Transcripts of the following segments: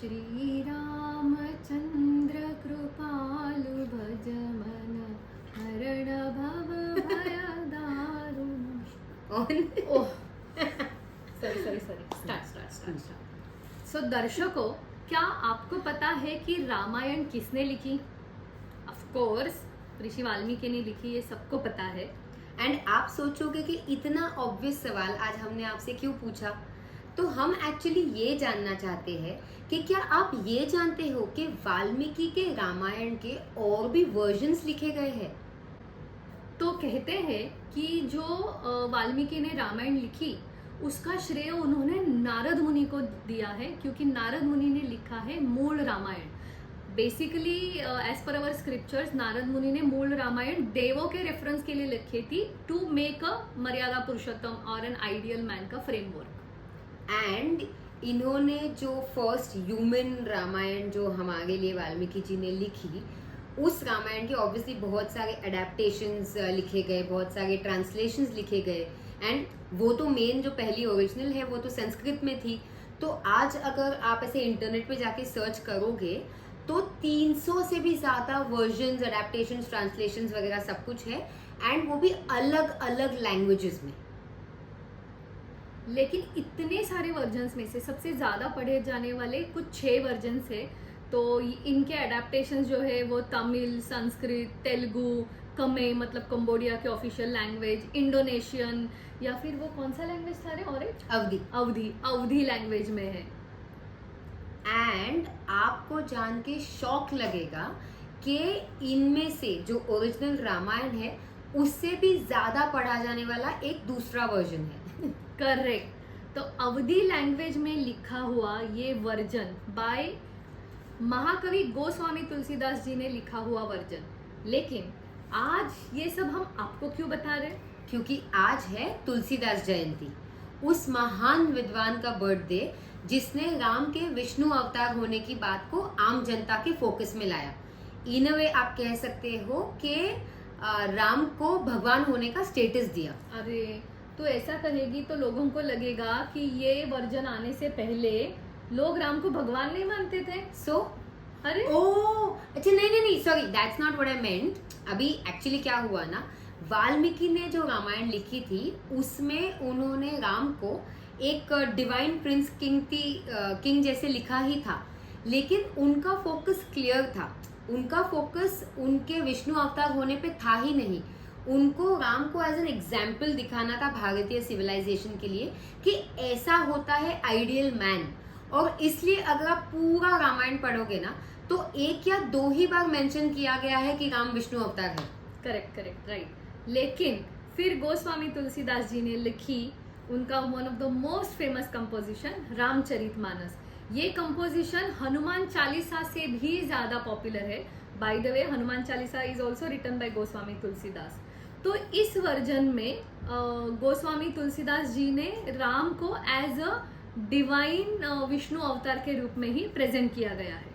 श्रीरामचन्द्र कृपालु भज मन हरण भव भय दारुण। Oh sorry start. सो दर्शकों, क्या आपको पता है कि रामायण किसने लिखी? ऑफ कोर्स ऋषि वाल्मीकि ने लिखी, ये सबको पता है। एंड आप सोचोगे कि इतना ऑब्वियस सवाल आज हमने आपसे क्यों पूछा, तो हम एक्चुअली ये जानना चाहते हैं कि क्या आप ये जानते हो कि वाल्मीकि के रामायण के और भी वर्जन्स लिखे गए हैं। तो कहते हैं कि जो वाल्मीकि ने रामायण लिखी उसका श्रेय उन्होंने नारद मुनि को दिया है, क्योंकि नारद मुनि ने लिखा है मूल रामायण। बेसिकली एज पर अवर स्क्रिप्चर्स नारद मुनि ने मूल रामायण देवों के रेफरेंस के लिए लिखी थी, टू मेक अ मर्यादा पुरुषोत्तम और एन आइडियल मैन का फ्रेमवर्क। एंड इन्होंने जो फर्स्ट ह्यूमन रामायण जो हमारे लिए वाल्मीकि जी ने लिखी, उस रामायण के ऑब्वियसली बहुत सारे अडेप्टेशंस लिखे गए, बहुत सारे ट्रांसलेशंस लिखे गए। एंड वो तो मेन जो पहली ओरिजिनल है वो तो संस्कृत में थी। तो आज अगर आप ऐसे इंटरनेट पे जाके सर्च करोगे तो 300 से भी ज्यादा वर्जन्स, अडेप्टेशंस, ट्रांसलेशंस वगैरह सब कुछ है, एंड वो भी अलग अलग लैंग्वेजेस में। लेकिन इतने सारे वर्जन्स में से सबसे ज्यादा पढ़े जाने वाले कुछ 6 वर्जन्स है। तो इनके अडेप्टेशंस जो है वो तमिल, संस्कृत, तेलुगु, कमे मतलब कंबोडिया के ऑफिशियल लैंग्वेज, इंडोनेशियन, या फिर वो कौन सा लैंग्वेज था रे, और एक अवधी लैंग्वेज में है। एंड आपको जान के शॉक लगेगा कि इनमें से जो ओरिजिनल रामायण है उससे भी ज्यादा पढ़ा जाने वाला एक दूसरा वर्जन है। करेक्ट। तो अवधी लैंग्वेज में लिखा हुआ ये वर्जन बाय महाकवि गोस्वामी तुलसीदास जी ने लिखा हुआ वर्जन। लेकिन आज ये सब हम आपको क्यों बता रहे? क्योंकि आज है तुलसीदास जयंती, उस महान विद्वान का बर्थडे जिसने राम के विष्णु अवतार होने की बात को आम जनता के फोकस में लाया। इन अ वे आप कह सकते हो कि राम को भगवान होने का स्टेटस दिया। अरे तो ऐसा कहेगी तो लोगों को लगेगा कि ये वर्जन आने से पहले लोग राम को भगवान नहीं मानते थे। अरे अच्छा नहीं, sorry, that's not what I meant. अभी एक्चुअली क्या हुआ ना, वाल्मीकि ने जो रामायण लिखी थी उसमें उन्होंने राम को एक डिवाइन प्रिंस किंग जैसे लिखा ही था, लेकिन उनका फोकस क्लियर था। उनका फोकस उनके विष्णु अवतार होने पे था ही नहीं। उनको राम को एज एन एग्जाम्पल दिखाना था भारतीय सिविलाइजेशन के लिए कि ऐसा होता है आइडियल मैन। और इसलिए अगर आप पूरा रामायण पढ़ोगे ना तो 1 या 2 ही बार मेंशन किया गया है कि राम विष्णु अवतार है। Correct right. लेकिन फिर गोस्वामी तुलसीदास जी ने लिखी उनका one of the most famous composition Ramcharitmanas. ये कंपोजिशन हनुमान चालीसा से भी ज्यादा पॉपुलर है। By the way Hanuman Chalisa is also written by Goswami Tulsidas. तो इस वर्जन में गोस्वामी तुलसीदास जी ने राम को एज अ डिवाइन विष्णु अवतार के रूप में ही प्रेजेंट किया गया है।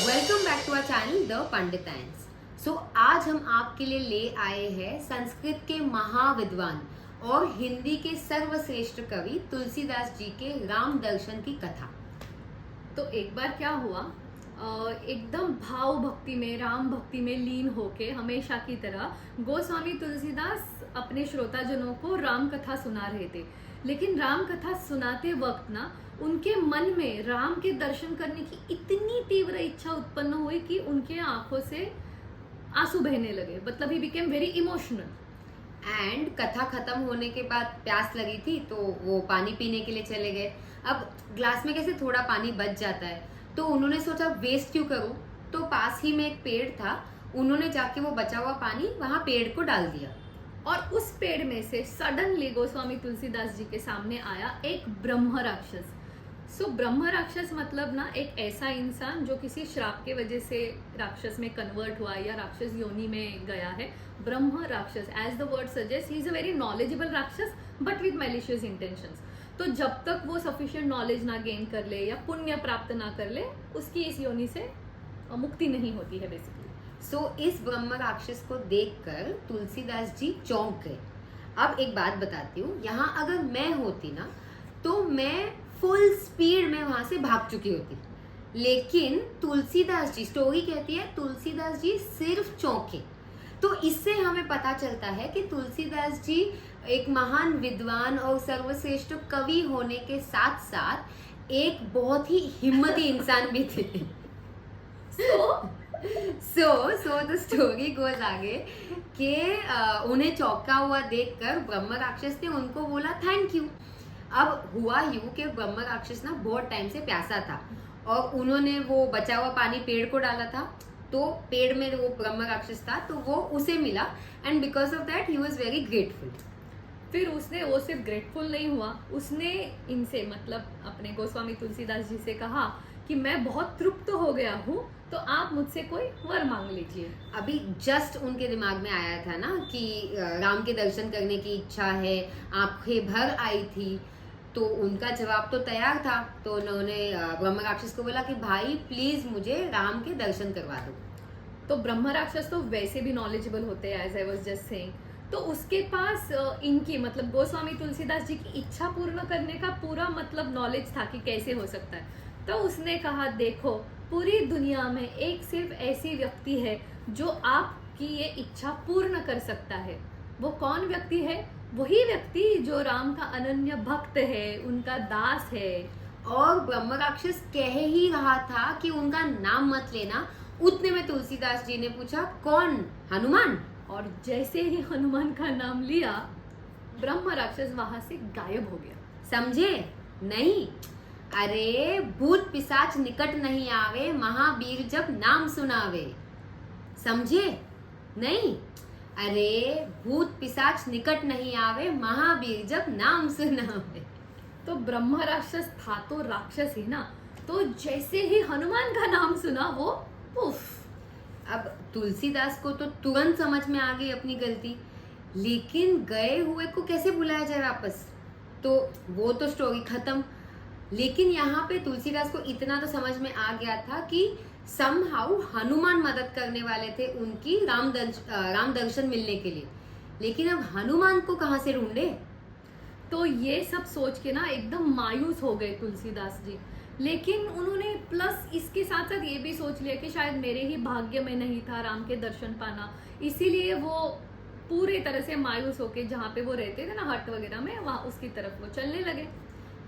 Welcome back to our channel the पंडिताइंस। सो आज हम आपके लिए ले आए हैं संस्कृत के महाविद्वान और हिंदी के सर्वश्रेष्ठ कवि तुलसीदास जी के राम दर्शन की कथा। तो एक बार क्या हुआ, एकदम भाव भक्ति में, राम भक्ति में लीन होके हमेशा की तरह गोस्वामी तुलसीदास अपने श्रोताजनों को राम कथा सुना रहे थे। लेकिन राम कथा सुनाते वक्त ना उनके मन में राम के दर्शन करने की इतनी तीव्र इच्छा उत्पन्न हुई कि उनके आंखों से आंसू बहने लगे। मतलब he became very emotional. And कथा खत्म होने के बाद प्यास लगी थी तो वो पानी पीने के लिए चले गए। अब ग्लास में कैसे थोड़ा पानी बच जाता है, तो उन्होंने सोचा वेस्ट क्यों करूं, तो पास ही में एक पेड़ था, उन्होंने जाके वो बचा हुआ पानी वहां पेड़ को डाल दिया। और उस पेड़ में से सडनली गोस्वामी तुलसीदास जी के सामने आया एक ब्रह्म राक्षस। सो ब्रह्म राक्षस मतलब ना एक ऐसा इंसान जो किसी श्राप के वजह से राक्षस में कन्वर्ट हुआ या राक्षस योनि में गया है। ब्रह्म राक्षस, as the word suggest, he is a very knowledgeable rakshas but with malicious intentions. तो जब तक वो सफिशिएंट नॉलेज ना गेन कर ले या पुण्य प्राप्त ना कर ले, उसकी इस योनि से मुक्ति नहीं होती है बेसिकली। सो इस ब्रह्म राक्षस को देखकर तुलसीदास जी चौंक गए। अब एक बात बताती हूँ, यहाँ अगर मैं होती ना तो मैं फुल स्पीड में वहां से भाग चुकी होती, लेकिन तुलसीदास जी, स्टोरी कहती है तुलसीदास जी सिर्फ चौंके। तो इससे हमें पता चलता है कि तुलसीदास जी एक महान विद्वान और सर्वश्रेष्ठ कवि होने के साथ साथ एक बहुत ही हिम्मती इंसान भी थे। सो द स्टोरी गोज आगे कि उन्हें चौंका हुआ देखकर ब्रह्म राक्षस ने उनको बोला थैंक यू। अब हुआ यूं कि ब्रह्म राक्षस ना बहुत टाइम से प्यासा था और उन्होंने वो बचा हुआ पानी पेड़ को डाला था, तो पेड़ में वो ब्रह्म राक्षस था तो वो उसे मिला and because of that he was very grateful. फिर उसने वो सिर्फ ग्रेटफुल नहीं हुआ, उसने इनसे मतलब अपने गोस्वामी तुलसीदास जी से कहा कि मैं बहुत तृप्त हो गया हूँ, तो आप मुझसे कोई वर मांग लीजिए। अभी जस्ट उनके दिमाग में आया था ना कि राम के दर्शन करने की इच्छा है, आंखें भर आई थी, तो उनका जवाब तो तैयार था। तो उन्होंने ब्रह्म राक्षस को बोला कि भाई प्लीज मुझे राम के दर्शन करवा दो। तो ब्रह्म राक्षस तो वैसे भी नॉलेजेबल होते हैं, as I was just saying, तो उसके पास इनकी मतलब गोस्वामी तुलसीदास जी की इच्छा पूर्ण करने का पूरा मतलब नॉलेज था कि कैसे हो सकता है। तो उसने कहा देखो, पूरी दुनिया में एक सिर्फ ऐसी व्यक्ति है जो आपकी ये इच्छा पूर्ण कर सकता है। वो कौन व्यक्ति है? वही व्यक्ति जो राम का अनन्य भक्त है, उनका दास है। और ब्रह्म राक्षस कह ही रहा था कि उनका नाम मत लेना, उतने में तुलसीदास जी ने पूछा कौन? हनुमान। और जैसे ही हनुमान का नाम लिया, ब्रह्म राक्षस वहां से गायब हो गया। समझे? नहीं, अरे भूत पिशाच निकट नहीं आवे, महावीर जब नाम सुनावे। समझे? नहीं, अरे भूत पिशाच निकट नहीं आवे, महावीर जब नाम सुनावे। तो ब्रह्म राक्षस था तो राक्षस ही ना, तो जैसे ही हनुमान का नाम सुना वो पुफ। अब तुलसीदास को तो तुरंत समझ में आ गई अपनी गलती, लेकिन गए हुए को कैसे बुलाया जाए वापस? तो वो तो स्टोरी खत्म। लेकिन यहाँ पे तुलसीदास को इतना तो समझ में आ गया था कि समहाउ हनुमान मदद करने वाले थे उनकी राम दर्शन मिलने के लिए, लेकिन अब हनुमान को कहाँ से ढूंढे? तो ये सब सोच के ना एकदम मायूस हो गए तुलसीदास जी। लेकिन उन्होंने प्लस इसके साथ साथ ये भी सोच लिया कि शायद मेरे ही भाग्य में नहीं था राम के दर्शन पाना, इसीलिए वो पूरे तरह से मायूस होके जहाँ पे वो रहते थे ना हट वगैरह में, वहाँ उसकी तरफ वो चलने लगे।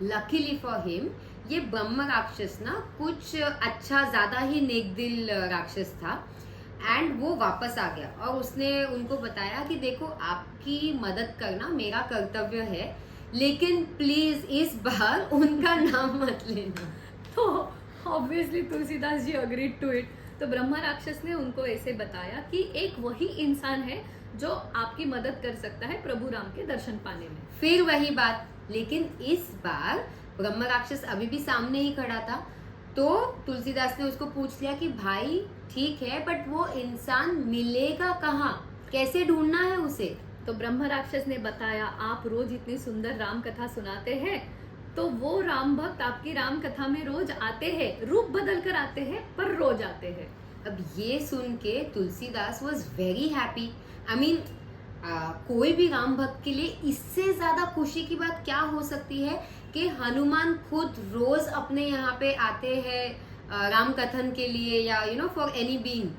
लकीली फॉर हिम ये ब्रह्म राक्षस ना कुछ अच्छा ज्यादा ही नेक दिल राक्षस था एंड वो वापस आ गया और उसने उनको बताया कि देखो आपकी मदद करना मेरा कर्तव्य है, लेकिन प्लीज इस बार उनका नाम मत लेना। तो obviously Tulsidas ji agreed to it. तो ब्रह्म राक्षस ने उनको ऐसे बताया कि एक वही इंसान है जो आपकी मदद कर सकता है प्रभु राम के दर्शन पाने में। फिर वही बात, लेकिन इस बार ब्रह्म राक्षस अभी भी सामने ही खड़ा था। तो तुलसीदास ने उसको पूछ लिया कि भाई ठीक है, बट वो इंसान मिलेगा कहाँ, कैसे ढूंढना है उसे? तो ब्रह्म राक्षस ने बताया आप रोज इतनी सुंदर राम कथा सुनाते हैं, तो वो राम भक्त आपकी राम कथा में रोज आते हैं, रूप बदल कर आते हैं पर रोज आते हैं। अब ये सुन के Tulsidas was very happy. I mean कोई भी राम भक्त के लिए इससे ज्यादा खुशी की बात क्या हो सकती है कि हनुमान खुद रोज अपने यहाँ पे आते हैं राम कथन के लिए या फॉर एनी बीइंग।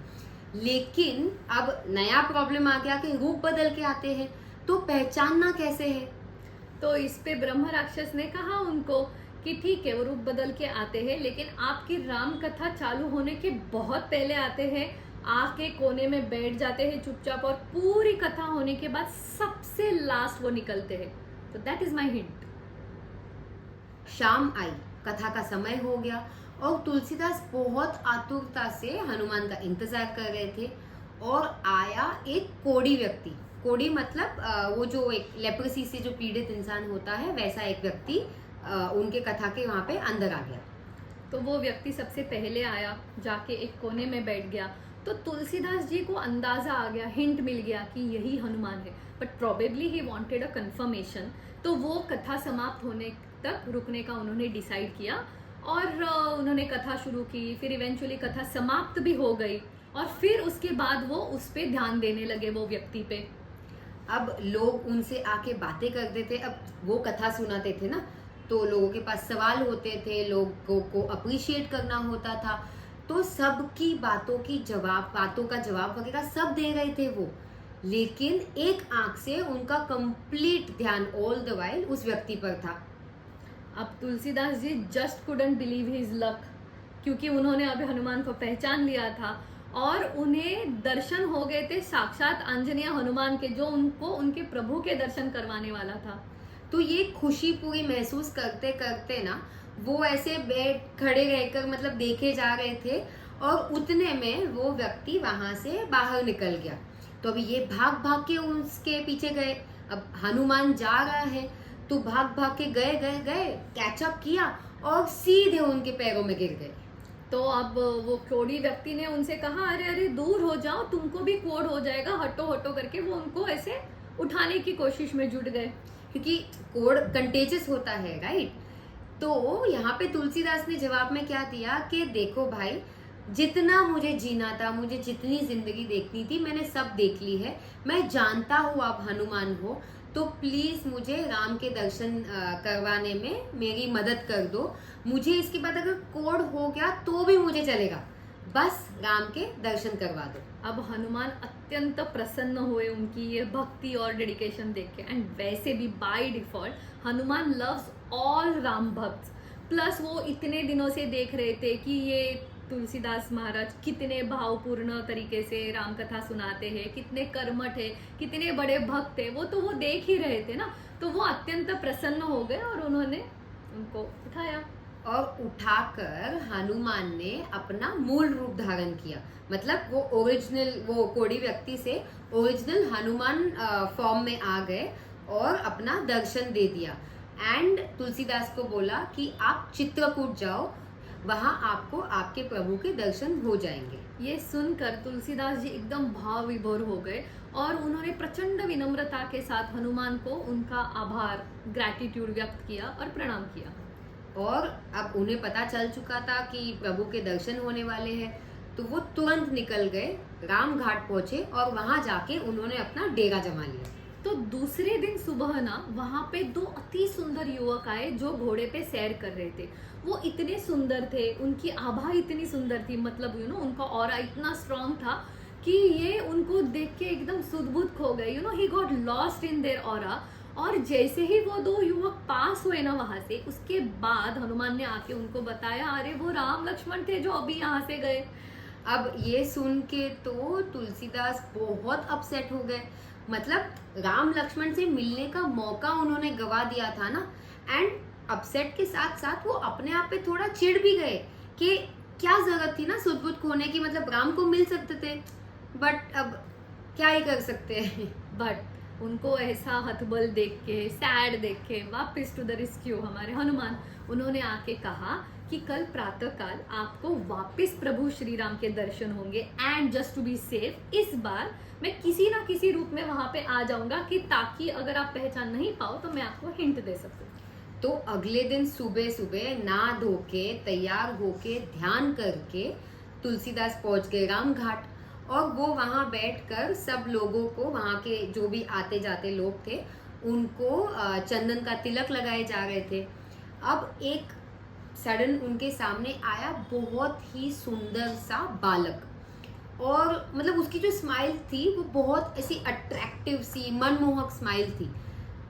लेकिन अब नया प्रॉब्लम आ गया कि रूप बदल के आते हैं, तो पहचानना कैसे है? तो इस पे ब्रह्म राक्षस ने कहा उनको कि ठीक है वो रूप बदल के आते हैं, लेकिन आपकी राम कथा चालू होने के बहुत पहले आते हैं, आके कोने में बैठ जाते हैं चुपचाप और पूरी कथा होने के बाद सबसे लास्ट वो निकलते हैं। तो दैट इज माई हिंट। शाम आई, कथा का समय हो गया और तुलसीदास बहुत आतुरता से हनुमान का इंतजार कर रहे थे और आया एक कोढ़ी व्यक्ति। कोढ़ी मतलब वो जो एक लेप्रेसी से जो पीड़ित इंसान होता है वैसा एक व्यक्ति उनके कथा के वहां पे अंदर आ गया। तो वो व्यक्ति सबसे पहले आया, जाके एक कोने में बैठ गया। तो तुलसीदास जी को अंदाजा आ गया, हिंट मिल गया कि यही हनुमान है, but probably he wanted a confirmation. तो वो कथा समाप्त होने तक रुकने का उन्होंने डिसाइड किया और उन्होंने कथा शुरू की, फिर इवेंचुअली कथा समाप्त भी हो गई और फिर उसके बाद वो उस पे ध्यान देने लगे, वो व्यक्ति पे। अब लोग उनसे आके बातें करते थे, अब वो कथा सुनाते थे ना, तो लोगों के पास सवाल होते थे, लोगों को अप्रिशिएट करना होता था, तो सबकी बातों का जवाब वगैरह सब दे रहे थे वो, लेकिन एक आंख से उनका कंप्लीट ध्यान ऑल द वाइल उस व्यक्ति पर था। अब Tulsidas ji just couldn't believe his luck, क्योंकि उन्होंने अभी हनुमान को पहचान लिया था और उन्हें दर्शन हो गए थे साक्षात आंजनेय हनुमान के, जो उनको उनके प्रभु के दर्शन करवाने वाला था। तो ये खुशी पूरी महसूस करते करते ना वो ऐसे खड़े रहकर मतलब देखे जा रहे थे, और उतने में वो व्यक्ति वहां से बाहर निकल गया। तो अभी ये भाग भाग के उसके पीछे गए, अब हनुमान जा रहा है तो भाग भाग के गए गए गए कैचअप किया और सीधे उनके पैरों में गिर गए। तो अब वो कोढ़ी व्यक्ति ने उनसे कहा, अरे अरे दूर हो जाओ, तुमको भी कोढ़ हो जाएगा, हटो हटो करके वो उनको ऐसे उठाने की कोशिश में जुट गए, क्योंकि कोढ़ कंटेजियस होता है, राइट। तो यहाँ पे तुलसीदास ने जवाब में क्या दिया कि देखो भाई, जितना मुझे जीना था, मुझे जितनी जिंदगी देखनी थी, मैंने सब देख ली है। मैं जानता हूँ आप हनुमान हो, तो प्लीज मुझे राम के दर्शन करवाने में मेरी मदद कर दो। मुझे इसके बाद अगर कोढ़ हो गया तो भी मुझे चलेगा, बस राम के दर्शन करवा दो। अब हनुमान अत्यंत प्रसन्न हुए उनकी ये भक्ति और डेडिकेशन देख के। एंड वैसे भी by default Hanuman loves all Ram भक्त, प्लस वो इतने दिनों से देख रहे थे कि ये तुलसीदास महाराज कितने भावपूर्ण तरीके से राम कथा सुनाते हैं, कितने कर्मठ है, कितने बड़े भक्त है, वो देख ही रहे थे ना। तो वो अत्यंत प्रसन्न हो गए और उन्होंने उनको उठाया और उठाकर हनुमान ने अपना मूल रूप धारण किया, मतलब वो ओरिजिनल, वो कोढ़ी व्यक्ति से ओरिजिनल हनुमान फॉर्म में आ गए और अपना दर्शन दे दिया। एंड तुलसीदास को बोला कि आप चित्रकूट जाओ, वहां आपको आपके प्रभु के दर्शन हो जाएंगे। ये सुनकर तुलसीदास जी एकदम भाव विभोर हो गए और उन्होंने प्रचंड विनम्रता के साथ हनुमान को उनका आभार, ग्रैटिट्यूड व्यक्त किया और प्रणाम किया। और अब उन्हें पता चल चुका था कि प्रभु के दर्शन होने वाले हैं, तो वो तुरंत निकल गए, राम घाट पहुंचे और वहां जाके उन्होंने अपना डेरा जमा लिया। तो दूसरे दिन सुबह ना वहां पे दो अति सुंदर युवक आए जो घोड़े पे सैर कर रहे थे। वो इतने सुंदर थे, उनकी आभा इतनी सुंदर थी, मतलब उनका ऑरा इतना स्ट्रांग था कि ये उनको देख के एकदम सुध-बुध खो गए। He got lost in their aura. और जैसे ही वो दो युवक पास हुए ना वहां से, उसके बाद हनुमान ने आके उनको बताया, अरे वो राम लक्ष्मण थे जो अभी यहाँ से गए। अब ये सुन के तो तुलसीदास बहुत अपसेट हो गए, मतलब राम लक्ष्मण से मिलने का मौका उन्होंने गवा दिया था ना। एंड अपसेट के साथ साथ वो अपने आप पे थोड़ा चिढ़ भी गए कि क्या जरूरत थी ना सुध-बुध खोने की, मतलब राम को मिल सकते थे, बट अब क्या ही कर सकते हैं। बट उनको ऐसा हतबल देख के, सैड देख के वापस टू द रेस्क्यू हमारे हनुमान, उन्होंने आके कहा कि कल प्रातःकाल आपको वापस प्रभु श्री राम के दर्शन होंगे। And just to be safe, इस बार मैं किसी ना किसी रूप में वहां पे आ जाऊंगा कि ताकि अगर आप पहचान नहीं पाओ तो मैं आपको हिंट दे सकूं। तो अगले दिन सुबह सुबह नहा धो के तैयार होके ध्यान करके तुलसीदास पहुंच गए राम घाट, और वो वहां बैठकर सब लोगों को, वहां के जो भी आते जाते लोग थे उनको चंदन का तिलक लगाए जा रहे थे। अब एक सडन उनके सामने आया बहुत ही सुंदर सा बालक, और मतलब उसकी जो स्माइल थी वो बहुत ऐसी अट्रैक्टिव सी मनमोहक स्माइल थी।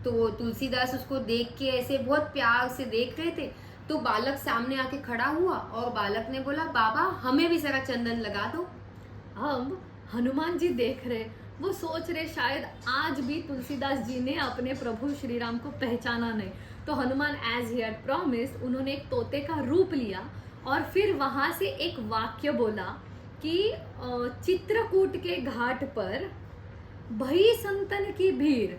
तो तुलसीदास उसको देख के ऐसे बहुत प्यार से देख रहे थे, तो बालक सामने आके खड़ा हुआ और बालक ने बोला, बाबा हमें भी जरा चंदन लगा दो। अब हनुमान जी देख रहे, वो सोच रहे शायद आज भी तुलसीदास जी ने अपने प्रभु श्री राम को पहचाना नहीं। तो Hanuman as he had promised, उन्होंने एक तोते का रूप लिया और फिर वहां से एक वाक्य बोला कि चित्रकूट के घाट पर भई संतन की भीड़,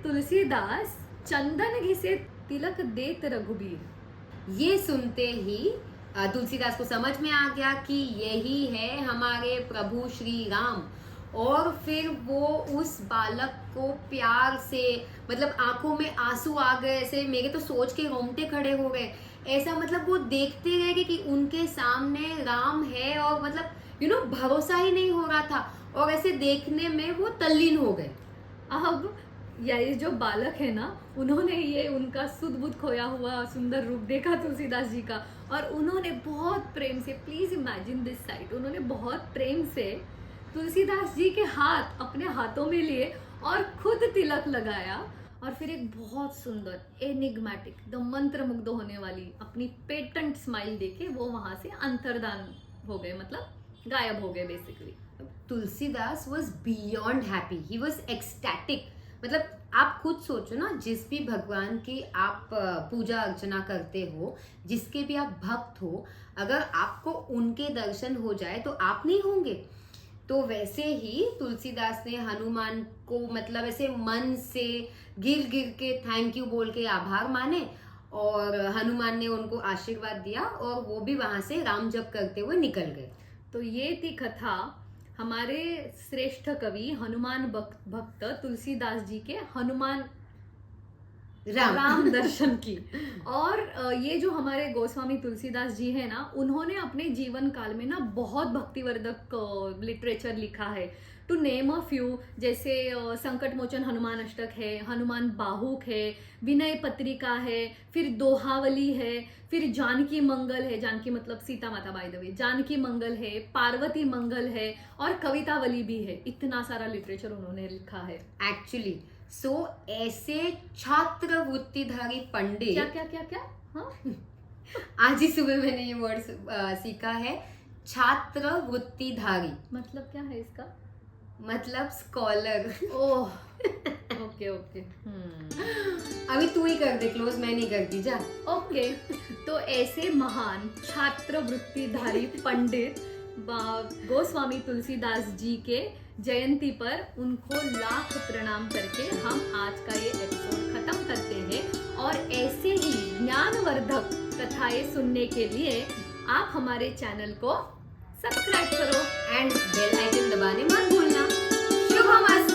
तुलसीदास चंदन घिसे तिलक देत रघुबीर। ये सुनते ही तुलसीदास को समझ में आ गया कि यही है हमारे प्रभु श्री राम। और फिर वो उस बालक को प्यार से, मतलब आंखों में आंसू आ गए, ऐसे मेरे तो सोच के रोंगटे खड़े हो गए ऐसा मतलब वो देखते रह गए कि उनके सामने राम है, और मतलब भरोसा ही नहीं हो रहा था, और ऐसे देखने में वो तल्लीन हो गए। अब ये जो बालक है ना, उन्होंने ये उनका सुध बुध खोया हुआ सुंदर रूप देखा तुलसीदास जी का, और उन्होंने बहुत प्रेम से, प्लीज इमेजिन दिस साइट, उन्होंने बहुत प्रेम से तुलसीदास जी के हाथ अपने हाथों में लिए और खुद तिलक लगाया, और फिर एक बहुत सुंदर एनिग्मेटिक, द मंत्र मुग्ध होने वाली अपनी पेटेंट स्माइल देके वो वहां से अंतर्धान हो गए, मतलब गायब हो गए basically. Tulsidas was beyond happy, he was ecstatic. मतलब आप खुद सोचो ना, जिस भी भगवान की आप पूजा अर्चना करते हो, जिसके भी आप भक्त हो, अगर आपको उनके दर्शन हो जाए तो आप नहीं होंगे। तो वैसे ही तुलसीदास ने हनुमान को मतलब ऐसे मन से गिर गिर के थैंक यू बोल के आभार माने, और हनुमान ने उनको आशीर्वाद दिया, और वो भी वहां से राम जप करते हुए निकल गए। तो ये थी कथा हमारे श्रेष्ठ कवि हनुमान भक्त तुलसीदास जी के हनुमान राम दर्शन की। और ये जो हमारे गोस्वामी तुलसीदास जी है ना, उन्होंने अपने जीवन काल में ना बहुत भक्तिवर्धक लिटरेचर लिखा है। टू नेम अ फ्यू, जैसे संकट मोचन हनुमान अष्टक है, हनुमान बाहुक है, विनय पत्रिका है, फिर दोहावली है, फिर जानकी मंगल है, जानकी मतलब सीता माता बाय द वे, जानकी मंगल है, पार्वती मंगल है, और कवितावली भी है। इतना सारा लिटरेचर उन्होंने लिखा है एक्चुअली। सो ऐसे छात्र वृत्तिधारी पंडित, क्या क्या क्या क्या, हाँ आज ही सुबह मैंने ये वर्ड सीखा है, छात्र वृत्तिधारी मतलब क्या है इसका? मतलब स्कॉलर। ओह ओके ओके, अभी तू ही कर दे क्लोज, मैं नहीं करती, जा। ओके। तो ऐसे महान छात्र वृत्तिधारी पंडित गोस्वामी तुलसीदास जी के जयंती पर उनको लाख प्रणाम करके हम आज का ये एपिसोड खत्म करते हैं। और ऐसे ही ज्ञानवर्धक कथाएं सुनने के लिए आप हमारे चैनल को सब्सक्राइब करो एंड बेल आइकन दबाने मत भूलना। शुभमस्तु।